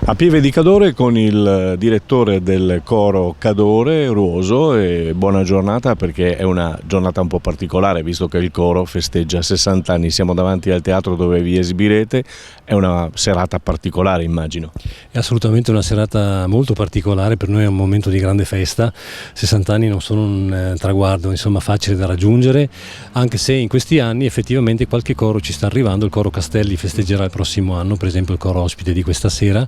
A Pieve di Cadore con il direttore del coro Cadore, Ruoso, e buona giornata perché è una giornata un po' particolare visto che il coro festeggia 60 anni, siamo davanti al teatro dove vi esibirete, è una serata particolare immagino. È assolutamente una serata molto particolare, per noi è un momento di grande festa, 60 anni non sono un traguardo insomma facile da raggiungere, anche se in questi anni effettivamente qualche coro ci sta arrivando, il coro Castelli festeggerà il prossimo anno, per esempio il coro ospite di questa sera,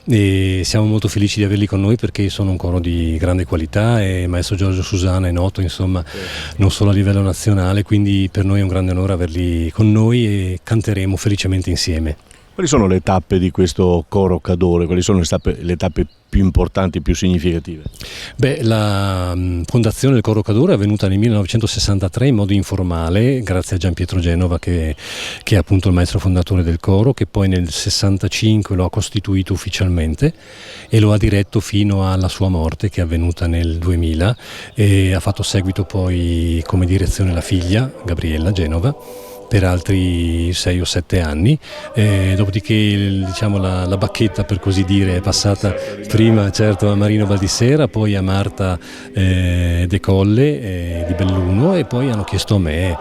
e siamo molto felici di averli con noi perché sono un coro di grande qualità e maestro Giorgio Susana è noto insomma non solo a livello nazionale, quindi per noi è un grande onore averli con noi e canteremo felicemente insieme. Quali sono le tappe di questo coro Cadore? Quali sono le tappe più importanti, più significative? La fondazione del coro Cadore è avvenuta nel 1963 in modo informale, grazie a Gian Pietro Genova che è appunto il maestro fondatore del coro, che poi nel 65 lo ha costituito ufficialmente e lo ha diretto fino alla sua morte che è avvenuta nel 2000 e ha fatto seguito poi come direzione la figlia Gabriella Genova per altri 6 o 7 anni, dopodiché diciamo, la bacchetta per così dire è passata prima certo a Marino Baldissera, poi a Marta De Colle di Belluno e poi hanno chiesto a me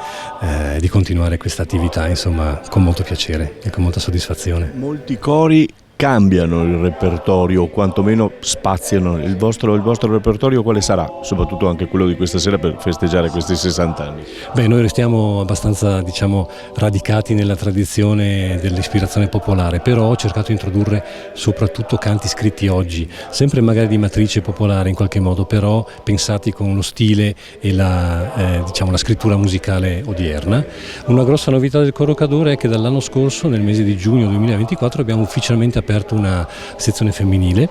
di continuare questa attività insomma con molto piacere e con molta soddisfazione. Molti cori cambiano il repertorio o quantomeno spaziano. Il vostro repertorio quale sarà? Soprattutto anche quello di questa sera per festeggiare questi 60 anni. Noi restiamo abbastanza diciamo radicati nella tradizione dell'ispirazione popolare, però ho cercato di introdurre soprattutto canti scritti oggi, sempre magari di matrice popolare in qualche modo, però pensati con lo stile e la scrittura musicale odierna. Una grossa novità del coro Cadore è che dall'anno scorso, nel mese di giugno 2024, abbiamo ufficialmente aperto una sezione femminile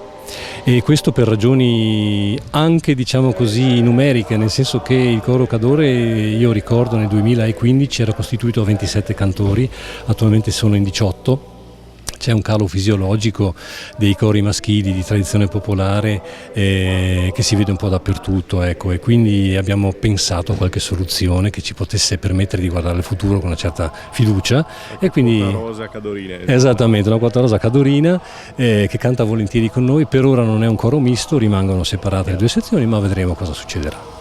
e questo per ragioni anche diciamo così numeriche, nel senso che il coro Cadore io ricordo nel 2015 era costituito da 27 cantori, attualmente sono in 18. C'è un calo fisiologico dei cori maschili di tradizione popolare che si vede un po' dappertutto, ecco, e quindi abbiamo pensato a qualche soluzione che ci potesse permettere di guardare il futuro con una certa fiducia. E quindi Quota rosa cadorina. Esattamente, una quota rosa cadorina che canta volentieri con noi. Per ora non è un coro misto, rimangono separate le due sezioni, ma vedremo cosa succederà.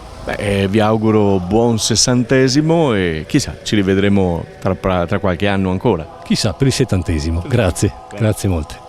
Vi auguro buon 60° e chissà, ci rivedremo tra qualche anno ancora. Chissà, per il 70°. Grazie molte.